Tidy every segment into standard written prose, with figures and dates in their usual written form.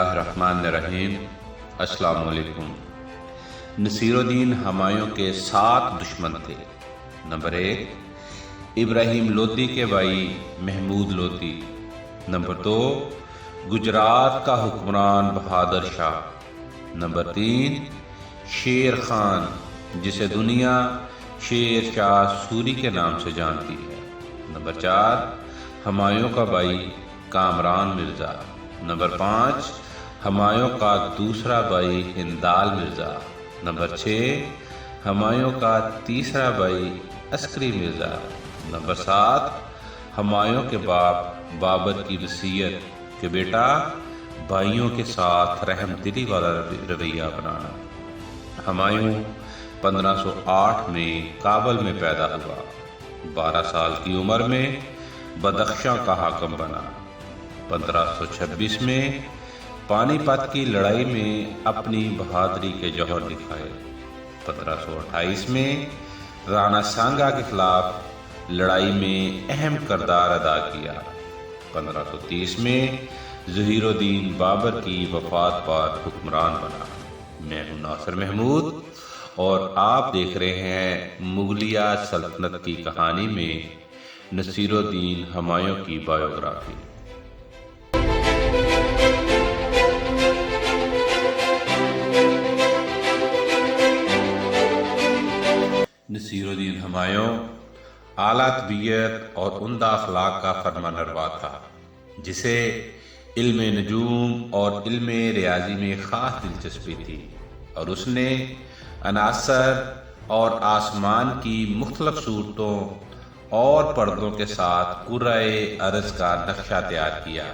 اللہ الرحمن الرحیم۔ السلام علیکم۔ نصیر الدین ہمایوں کے 7 دشمن تھے۔ نمبر 1 ابراہیم لودھی کے بھائی محمود لودھی۔ نمبر 2 گجرات کا حکمران بہادر شاہ۔ نمبر 3 شیر خان، جسے دنیا شیر شاہ سوری کے نام سے جانتی ہے۔ نمبر 4 ہمایوں کا بھائی کامران مرزا۔ نمبر 5 ہمایوں کا دوسرا بھائی ہندال مرزا۔ نمبر 6 ہمایوں کا تیسرا بھائی عسکری مرزا۔ نمبر 7 ہمایوں کے باپ بابر کی وصیت کہ بیٹا بھائیوں کے ساتھ رحم دلی والا رویہ بنانا۔ ہمایوں 1508 میں کابل میں پیدا ہوا۔ 12 سال کی عمر میں بدخشاں کا حاکم بنا۔ 1526 میں پانی پت کی لڑائی میں اپنی بہادری کے جوہر دکھائے۔ 1528 میں رانا سانگا کے خلاف لڑائی میں اہم کردار ادا کیا۔ 1530 میں ظہیر الدین بابر کی وفات پر حکمران بنا۔ میں ہوں ناصر محمود اور آپ دیکھ رہے ہیں مغلیہ سلطنت کی کہانی میں نصیر الدین ہمایوں کی بایوگرافی۔ نصیر الدین ہمایوں اعلیٰ طبیعت اور عمدہ اخلاق کا فرمانروا تھا، جسے علم نجوم اور علم ریاضی میں خاص دلچسپی تھی، اور اس نے عناصر اور آسمان کی مختلف صورتوں اور پردوں کے ساتھ کرۂ ارض کا نقشہ تیار کیا،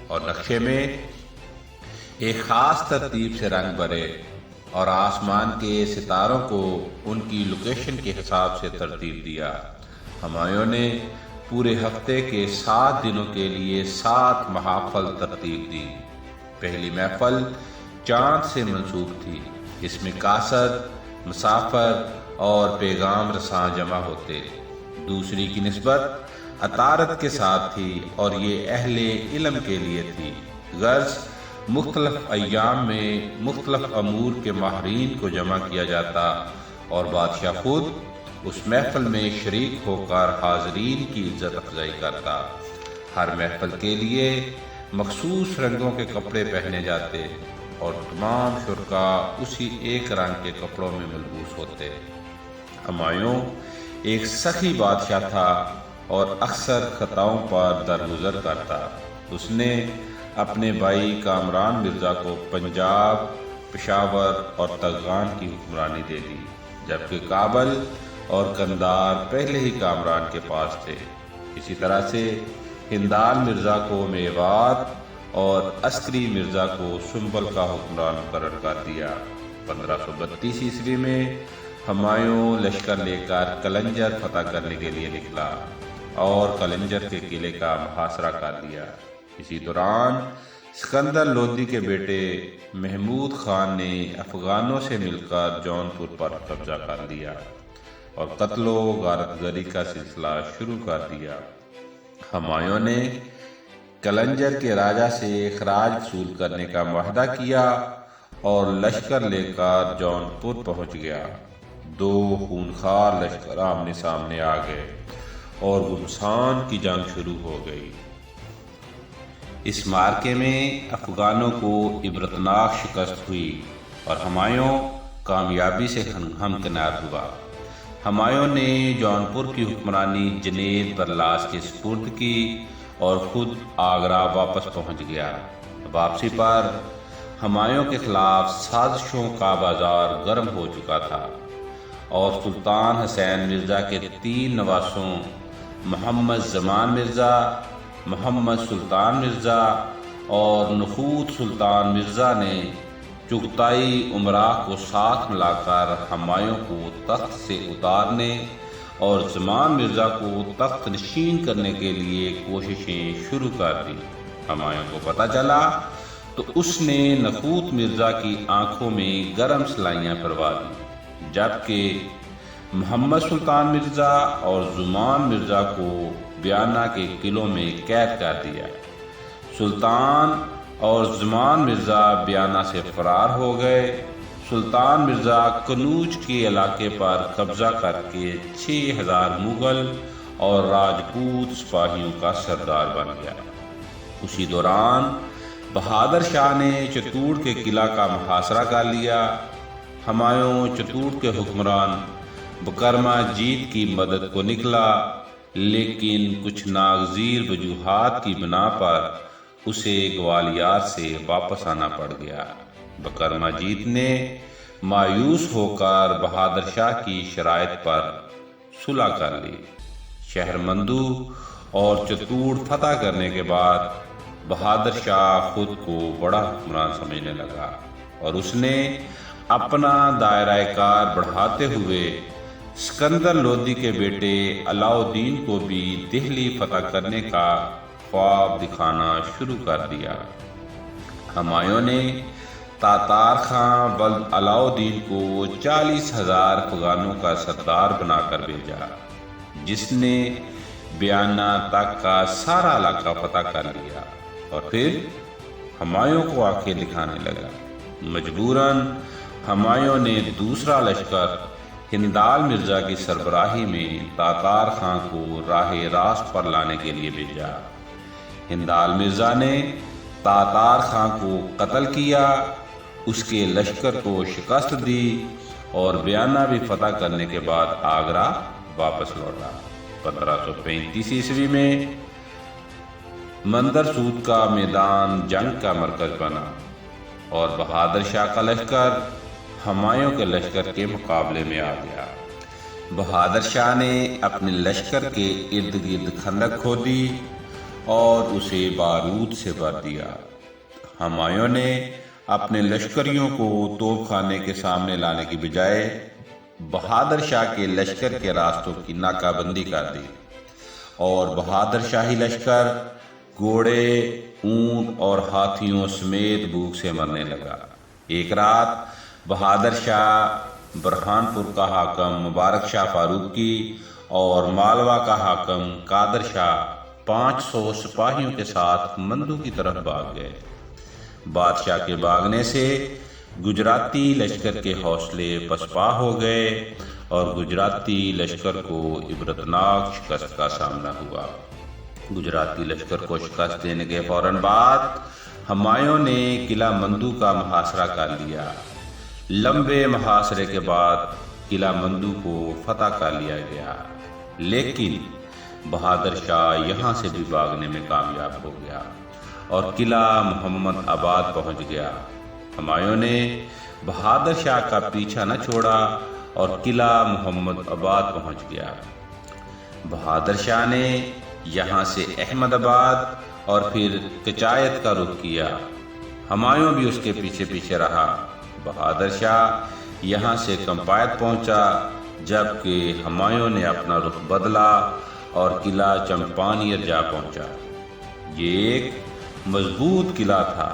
اور نقشے میں ایک خاص ترتیب سے رنگ بھرے اور آسمان کے ستاروں کو ان کی لوکیشن کے حساب سے ترتیب دیا۔ ہمایوں نے پورے ہفتے کے 7 دنوں کے لیے 7 محافل ترتیب دی۔ پہلی محفل چاند سے منسوب تھی، اس میں قاصد، مسافر اور پیغام رساں جمع ہوتے۔ دوسری کی نسبت عطارد کے ساتھ تھی اور یہ اہل علم کے لیے تھی، غرض مختلف ایام میں مختلف امور کے ماہرین کو جمع کیا جاتا اور بادشاہ خود اس محفل میں شریک ہو کر حاضرین کی عزت افزائی کرتا۔ ہر محفل کے لیے مخصوص رنگوں کے کپڑے پہنے جاتے اور تمام شرکاء اسی ایک رنگ کے کپڑوں میں ملبوس ہوتے۔ ہمایوں ایک سخی بادشاہ تھا اور اکثر خطاؤں پر درگزر کرتا۔ اس نے اپنے بھائی کامران مرزا کو پنجاب، پشاور اور تغان کی حکمرانی دے دی، جبکہ کابل اور قندھار پہلے ہی کامران کے پاس تھے۔ اسی طرح سے ہندال مرزا کو میوات اور عسکری مرزا کو سنبل کا حکمران مقرر کر دیا۔ 1532 عیسوی میں ہمایوں لشکر لے کر قلنجر فتح کرنے کے لیے نکلا اور قلنجر کے قلعے کا محاصرہ کر لیا۔ اسی دوران سکندر لودھی کے بیٹے محمود خان نے افغانوں سے مل کر جونپور پر قبضہ کر لیا اور قتل و غارت گری کا سلسلہ شروع کر دیا۔ ہمایوں نے قلنجر کے راجہ سے خراج وصول کرنے کا معاہدہ کیا اور لشکر لے کر جونپور پہنچ گیا۔ 2 خونخوار لشکر آمنے سامنے آ گئے اور گھمسان کی جنگ شروع ہو گئی۔ اس معرکے میں افغانوں کو عبرتناک شکست ہوئی اور ہمایوں کامیابی سے ہمکنار ہوا۔ ہمایوں نے جونپور کی حکمرانی جنید برلاس کے سپرد کی اور خود آگرہ واپس پہنچ گیا۔ واپسی پر ہمایوں کے خلاف سازشوں کا بازار گرم ہو چکا تھا اور سلطان حسین مرزا کے 3 نواسوں محمد زمان مرزا، محمد سلطان مرزا اور نخوت سلطان مرزا نے چغتائی امراء کو ساتھ ملا کر ہمایوں کو تخت سے اتارنے اور زمان مرزا کو تخت نشین کرنے کے لیے کوششیں شروع کر دی۔ ہمایوں کو پتہ چلا تو اس نے نخوت مرزا کی آنکھوں میں گرم سلائیاں پروا دی، جبکہ محمد سلطان مرزا اور زمان مرزا کو بیانہ کے قلعوں میں قید کر دیا۔ سلطان اور زمان مرزا بیانہ سے فرار ہو گئے۔ سلطان مرزا کنوج کے علاقے پر قبضہ کر کے 6000 مغل اور راجپوت سپاہیوں کا سردار بن گیا۔ اسی دوران بہادر شاہ نے چتور کے قلعہ کا محاصرہ کر لیا۔ ہمایوں چتور کے حکمران بکرما جیت کی مدد کو نکلا، لیکن کچھ ناگزیر وجوہات کی بنا پر اسے گوالیار سے واپس آنا پڑ گیا۔ بکرما جیت نے مایوس ہو کر بہادر شاہ کی شرائط پر صلح کر لی۔ شہر مندو اور چتور فتح کرنے کے بعد بہادر شاہ خود کو بڑا حکمران سمجھنے لگا اور اس نے اپنا دائرہ کار بڑھاتے ہوئے سکندر لودھی کے بیٹے علاء الدین کو بھی دہلی فتح کرنے کا خواب دکھانا شروع کر دیا۔ ہمایوں نے تاتار خاں بلد علاء الدین کو 40,000 افغانوں کا سردار بنا کر بھیجا، جس نے بیانہ تک کا سارا علاقہ فتح کر لیا اور پھر ہمایوں کو آنکھیں دکھانے لگا۔ مجبوراً ہمایوں نے دوسرا لشکر ہندال مرزا کی سربراہی میں تاتار خاں کو راہ راست پر لانے کے لیے بھیجا۔ ہندال مرزا نے تاتار خاں کو قتل کیا، اس کے لشکر کو شکست دی اور بیانہ بھی فتح کرنے کے بعد آگرہ واپس لوٹا۔ 1535 عیسوی میں مندر سود کا میدان جنگ کا مرکز بنا اور بہادر شاہ کا لشکر ہمایوں کے لشکر کے مقابلے میں آ گیا۔ بہادر شاہ نے اپنے لشکر کے ارد گرد خندق کھودی اور اسے بارود سے بھر دیا۔ ہمایوں نے اپنے لشکریوں کو توپ خانے کے سامنے لانے کی بجائے بہادر شاہ کے لشکر کے راستوں کی ناکہ بندی کر دی اور بہادر شاہی لشکر گھوڑے، اونٹ اور ہاتھیوں سمیت بھوک سے مرنے لگا۔ ایک رات بہادر شاہ برہان پور کا حاکم مبارک شاہ فاروقی اور مالوا کا حاکم قادر شاہ 500 سپاہیوں کے ساتھ مندو کی طرف بھاگ گئے۔ بادشاہ کے بھاگنے سے گجراتی لشکر کے حوصلے پسپا ہو گئے اور گجراتی لشکر کو عبرتناک شکست کا سامنا ہوا۔ گجراتی لشکر کو شکست دینے کے فوراً بعد ہمایوں نے قلعہ مندو کا محاصرہ کر لیا۔ لمبے محاصرے کے بعد قلعہ مندو کو فتح کر لیا گیا، لیکن بہادر شاہ یہاں سے بھی بھاگنے میں کامیاب ہو گیا اور قلعہ محمد آباد پہنچ گیا۔ ہمایوں نے بہادر شاہ کا پیچھا نہ چھوڑا اور قلعہ محمد آباد پہنچ گیا۔ بہادر شاہ نے یہاں سے احمد آباد اور پھر کچایت کا رخ کیا۔ ہمایوں بھی اس کے پیچھے پیچھے رہا۔ بہادر شاہ یہاں سے کمپایت پہنچا، جبکہ ہمایوں نے اپنا رخ بدلا اور قلعہ چمپانیر جا پہنچا۔ یہ ایک مضبوط قلعہ تھا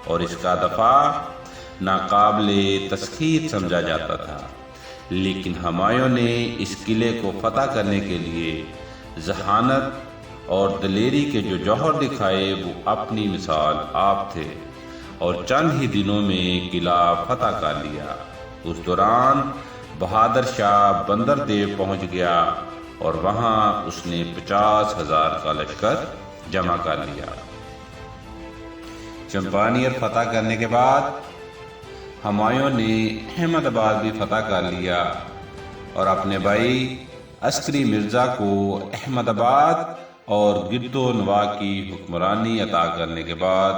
اور اس کا دفاع ناقابل تسخیر سمجھا جاتا تھا، لیکن ہمایوں نے اس قلعے کو فتح کرنے کے لیے ذہانت اور دلیری کے جو جوہر دکھائے وہ اپنی مثال آپ تھے اور چند ہی دنوں میں قلعہ فتح کر لیا۔ اس دوران بہادر شاہ بندر دیو پہنچ گیا اور وہاں اس نے 50,000 کا لشکر جمع کر لیا۔ چمپانیر فتح کرنے کے بعد ہمایوں نے احمد آباد بھی فتح کر لیا اور اپنے بھائی عسکری مرزا کو احمد آباد اور گرد و نواح کی حکمرانی عطا کرنے کے بعد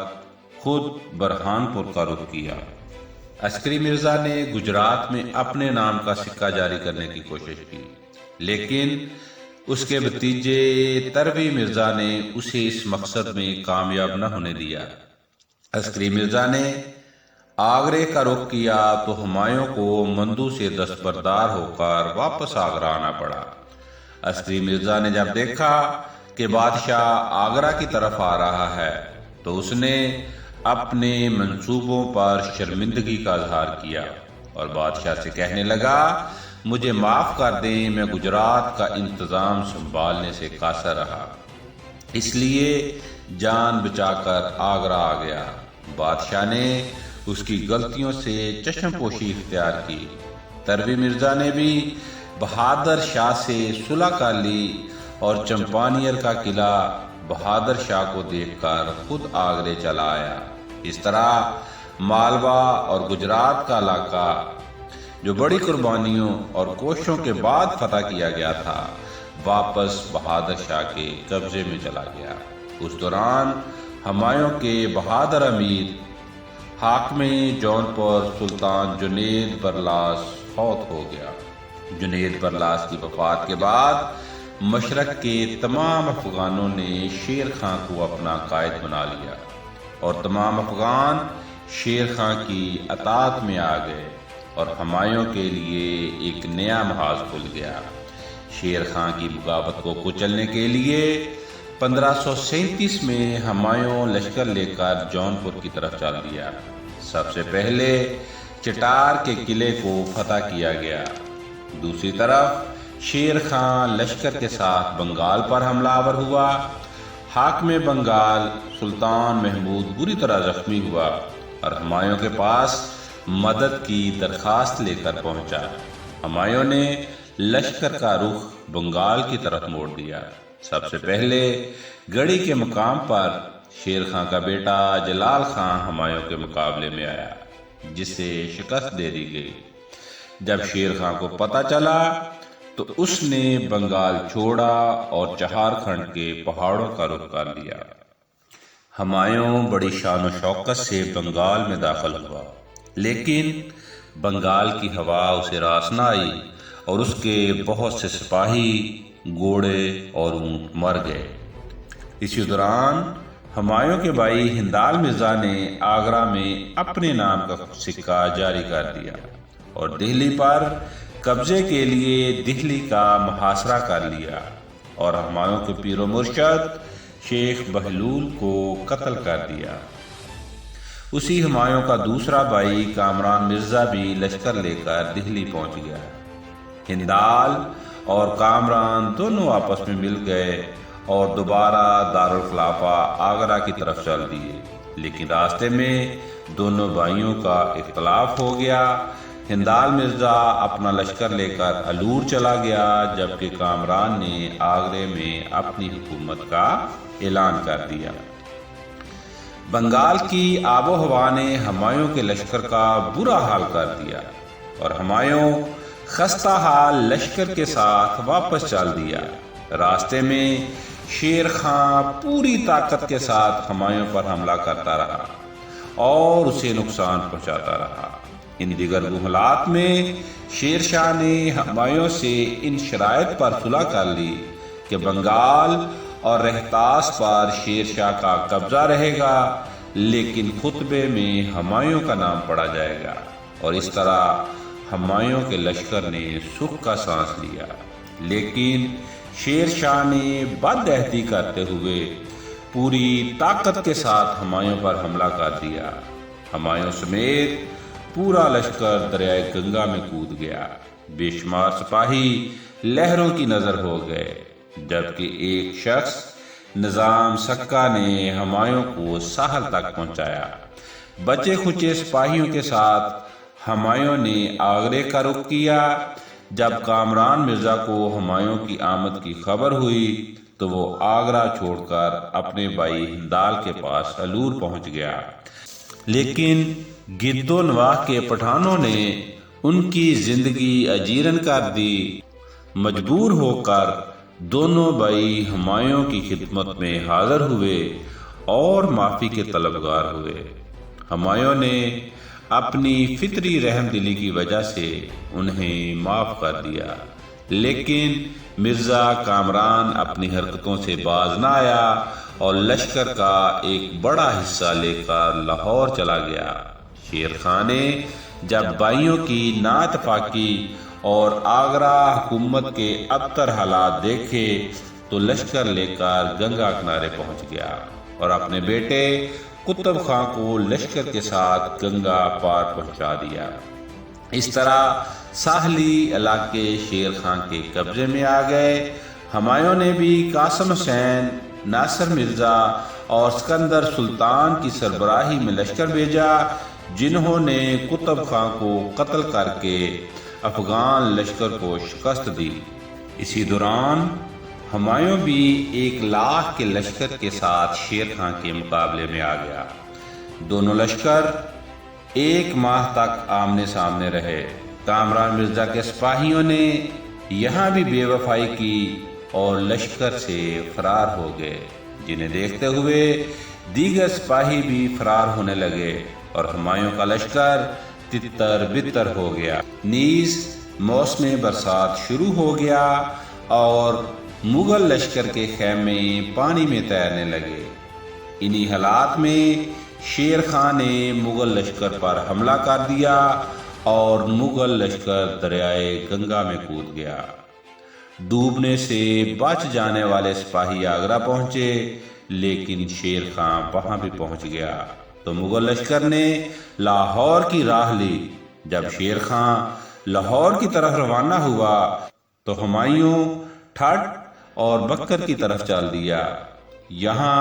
خود برہان پور کا رخ کیا۔ عسکری مرزا نے گجرات میں اپنے نام کا سکہ جاری کرنے کی کوشش کی، لیکن اس کے بھتیجے تروی مرزا نے اسے اس مقصد میں کامیاب نہ ہونے دیا۔ عسکری مرزا نے آگرے کا رخ کیا تو ہمایوں کو مندو سے دستبردار ہو کر واپس آگرہ آنا پڑا۔ عسکری مرزا نے جب دیکھا کہ بادشاہ آگرہ کی طرف آ رہا ہے تو اس نے اپنے منصوبوں پر شرمندگی کا اظہار کیا اور بادشاہ سے کہنے لگا، مجھے معاف کر دیں، میں گجرات کا انتظام سنبھالنے سے قاصر رہا، اس لیے جان بچا کر آگرہ آ گیا۔ بادشاہ نے اس کی غلطیوں سے چشم پوشی اختیار کی۔ تروی مرزا نے بھی بہادر شاہ سے صلح کر لی اور چمپانیر کا قلعہ بہادر شاہ کو دیکھ کر خود آگرے چلا آیا۔ اس طرح مالوا اور گجرات کا علاقہ جو بڑی قربانیوں اور کوششوں کے بعد فتح کیا گیا تھا، واپس بہادر شاہ کے قبضے میں چلا گیا۔ اس دوران ہمایوں کے بہادر امیر حاکم جونپور سلطان جنید برلاس فوت ہو گیا۔ جنید برلاس کی وفات کے بعد مشرق کے تمام افغانوں نے شیر خان کو اپنا قائد بنا لیا اور تمام افغان شیر خان کی اطاعت میں آ گئے اور ہمایوں کے لیے ایک نیا محاذ کھل گیا۔ شیر خان کی بغاوت کو کچلنے کے لیے 1537 میں ہمایوں لشکر لے کر جونپور کی طرف چل دیا۔ سب سے پہلے چٹار کے قلعے کو فتح کیا گیا۔ دوسری طرف شیر خان لشکر کے ساتھ بنگال پر حملہ آور ہوا۔ حاکم بنگال سلطان محمود بری طرح زخمی ہوا اور ہمایوں کے پاس مدد کی درخواست لے کر پہنچا۔ ہمایوں نے لشکر کا رخ بنگال کی طرف موڑ دیا۔ سب سے پہلے گڑھی کے مقام پر شیر خان کا بیٹا جلال خان ہمایوں کے مقابلے میں آیا، جسے شکست دے دی گئی۔ جب شیر خان کو پتہ چلا تو اس نے بنگال چھوڑا اور چہار کھنڈ کے پہاڑوں کا رخ کر لیا۔ ہمایوں بڑی شان و شوکت سے بنگال میں داخل ہوا، لیکن بنگال کی ہوا اسے راس نہ آئی اور اس کے بہت سے سپاہی، گھوڑے اور اونٹ مر گئے۔ اسی دوران ہمایوں کے بھائی ہندال مرزا نے آگرہ میں اپنے نام کا سکہ جاری کر دیا اور دہلی پر قبضے کے لیے دہلی کا محاصرہ کر لیا اور ہمایوں کے پیر و مرشد شیخ بہلول کو قتل کر دیا۔ اسی ہمایوں کا دوسرا بھائی کامران مرزا بھی لشکر لے کر دہلی پہنچ گیا۔ ہندال اور کامران دونوں آپس میں مل گئے اور دوبارہ دارالخلافہ آگرہ کی طرف چل دیے، لیکن راستے میں دونوں بھائیوں کا اختلاف ہو گیا۔ ہندال مرزا اپنا لشکر لے کر الور چلا گیا، جبکہ کامران نے آگرے میں اپنی حکومت کا اعلان کر دیا۔ بنگال کی آب و ہوا نے ہمایوں کے لشکر کا برا حال کر دیا اور ہمایوں خستہ حال لشکر کے ساتھ واپس چل دیا۔ راستے میں شیر خان پوری طاقت کے ساتھ ہمایوں پر حملہ کرتا رہا اور اسے نقصان پہنچاتا رہا۔ ان دیگر حالات میں شیر شاہ نے ہمایوں سے ان شرائط پر صلح کر لی کہ بنگال اور رہتاس پر شیر شاہ کا قبضہ رہے گا، لیکن خطبے میں ہمایوں کا نام پڑا جائے گا، اور اس طرح ہمایوں کے لشکر نے سکھ کا سانس لیا۔ لیکن شیر شاہ نے بد عہدی کرتے ہوئے پوری طاقت کے ساتھ ہمایوں پر حملہ کر دیا۔ ہمایوں سمیت پورا لشکر دریائے گنگا میں کود گیا۔ بے شمار سپاہی لہروں کی نظر ہو گئے، جبکہ ایک شخص نظام سکہ نے ہمایوں کو ساحل تک پہنچایا۔ بچے کھچے سپاہیوں کے ساتھ ہمایوں نے آگرے کا رخ کیا۔ جب کامران مرزا کو ہمایوں کی آمد کی خبر ہوئی تو وہ آگرہ چھوڑ کر اپنے بھائی ہندال کے پاس الور پہنچ گیا، لیکن گد و نواح کے پٹھانوں نے ان کی زندگی اجیرن کر دی۔ مجبور ہو کر دونوں بھائی ہمایوں کی خدمت میں حاضر ہوئے اور معافی کے طلبگار ہوئے۔ ہمایوں نے اپنی فطری رحم دلی کی وجہ سے انہیں معاف کر دیا، لیکن مرزا کامران اپنی حرکتوں سے باز نہ آیا اور لشکر کا ایک بڑا حصہ لے کر لاہور چلا گیا۔ شیر خان نے جب بھائیوں کی نااتفاقی اور آگرہ حکومت کے ابتر حالات دیکھے تو لشکر لے کر گنگا کنارے پہنچ گیا اور اپنے بیٹے قطب خان کو لشکر کے ساتھ گنگا پار پہنچا دیا۔ اس طرح ساحلی علاقے شیر خان کے قبضے میں آ گئے۔ ہمایوں نے بھی قاسم حسین، ناصر مرزا اور اسکندر سلطان کی سربراہی میں لشکر بھیجا، جنہوں نے قطب خان کو قتل کر کے افغان لشکر کو شکست دی۔ اسی دوران ہمایوں بھی 1,00,000 کے لشکر کے ساتھ شیر خان کے مقابلے میں آ گیا۔ دونوں لشکر 1 ماہ تک آمنے سامنے رہے۔ کامران مرزا کے سپاہیوں نے یہاں بھی بے وفائی کی اور لشکر سے فرار ہو گئے، جنہیں دیکھتے ہوئے دیگر سپاہی بھی فرار ہونے لگے اور ہمایوں کا لشکر تتر بتر ہو گیا۔ نیز موسم برسات شروع ہو گیا اور مغل لشکر کے خیمے پانی میں تیرنے لگے۔ انہی حالات میں شیر خان نے مغل لشکر پر حملہ کر دیا اور مغل لشکر دریائے گنگا میں کود گیا۔ ڈوبنے سے بچ جانے والے سپاہی آگرہ پہنچے، لیکن شیر خان وہاں بھی پہنچ گیا تو مغل لشکر نے لاہور کی راہ لی۔ جب شیر خان لاہور کی طرف روانہ ہوا تو ہمایوں ٹھٹ اور بکر کی طرف چل دیا۔ یہاں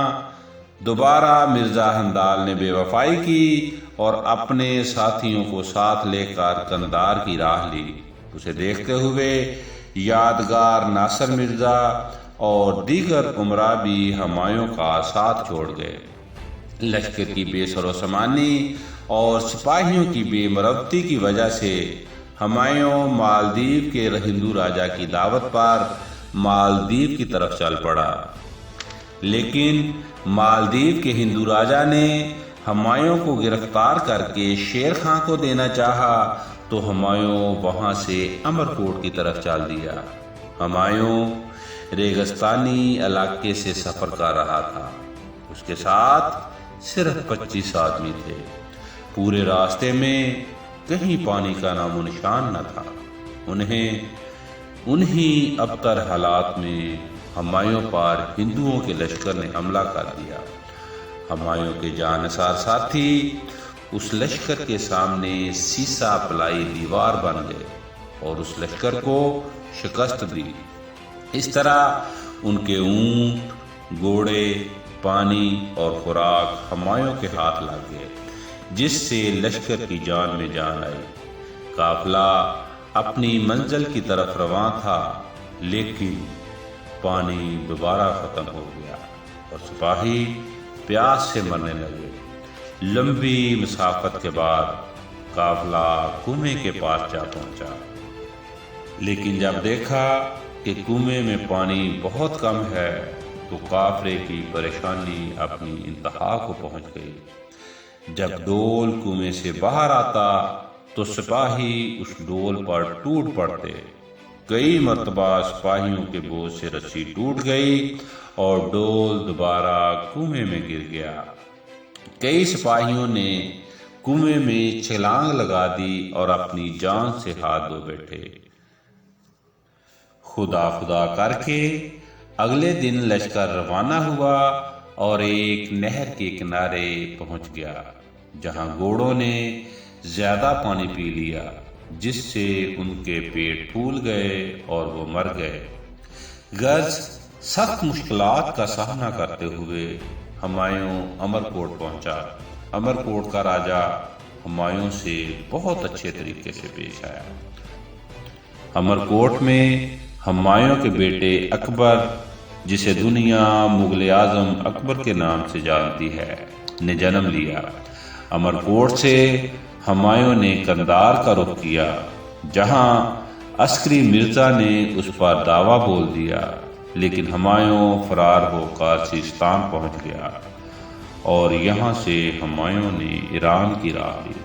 دوبارہ مرزا ہندال نے بے وفائی کی اور اپنے ساتھیوں کو ساتھ لے کر قندھار کی راہ لی۔ اسے دیکھتے ہوئے یادگار ناصر مرزا اور دیگر امراء بھی ہمایوں کا ساتھ چھوڑ گئے۔ لشکر کی بے سر و سامانی اور سپاہیوں کی بے مروتی کی وجہ سے ہمایوں مالدیو کے ہندو راجا کی دعوت پر مالدیو کی طرف چل پڑا، لیکن مالدیو کے ہندو راجا نے ہمایوں کو گرفتار کر کے شیر خان کو دینا چاہا تو ہمایوں وہاں سے امرکوٹ کی طرف چل دیا۔ ہمایوں ریگستانی علاقے سے سفر کر رہا تھا، اس کے ساتھ صرف 25 آدمی تھے۔ پورے راستے میں کہیں پانی کا نام و نشان نہ تھا۔ انہی ابتر حالات میں ہمایوں پر ہندوؤں کے لشکر نے حملہ کر دیا۔ ہمایوں کے جانثار ساتھی اس لشکر کے سامنے سیسا پلائی دیوار بن گئے اور اس لشکر کو شکست دی۔ اس طرح ان کے اونٹ، گھوڑے، پانی اور خوراک ہمایوں کے ہاتھ لگ گئے، جس سے لشکر کی جان میں جان آئی۔ قافلہ اپنی منزل کی طرف رواں تھا، لیکن پانی دوبارہ ختم ہو گیا اور سپاہی پیاس سے مرنے لگے۔ لمبی مسافت کے بعد قافلہ کنویں کے پاس جا پہنچا، لیکن جب دیکھا کہ کنویں میں پانی بہت کم ہے تو قافلے کی پریشانی اپنی انتہا کو پہنچ گئی۔ جب ڈول کنویں سے باہر آتا تو سپاہی اس ڈول پر ٹوٹ پڑتے۔ کئی مرتبہ سپاہیوں کے بوجھ سے رسی ٹوٹ گئی اور ڈول دوبارہ کنویں میں گر گیا۔ کئی سپاہیوں نے کنویں میں چھلانگ لگا دی اور اپنی جان سے ہاتھ دھو بیٹھے۔ خدا خدا کر کے اگلے دن لشکر روانہ ہوا اور ایک نہر کے کنارے پہنچ گیا، جہاں گھوڑوں نے زیادہ پانی پی لیا، جس سے ان کے پیٹ پھول گئے اور وہ مر گئے۔ غرض سخت مشکلات کا سامنا کرتے ہوئے ہمایوں امرکوٹ پہنچا۔ امرکوٹ کا راجا ہمایوں سے بہت اچھے طریقے سے پیش آیا۔ امرکوٹ میں ہمایوں کے بیٹے اکبر، جسے دنیا مغل اعظم اکبر کے نام سے جانتی ہے، نے جنم لیا۔ امرکوٹ سے ہمایوں نے قندھار کا رخ کیا، جہاں عسکری مرزا نے اس پر دعویٰ بول دیا، لیکن ہمایوں فرار ہو کر سیستان پہنچ گیا اور یہاں سے ہمایوں نے ایران کی راہ لی۔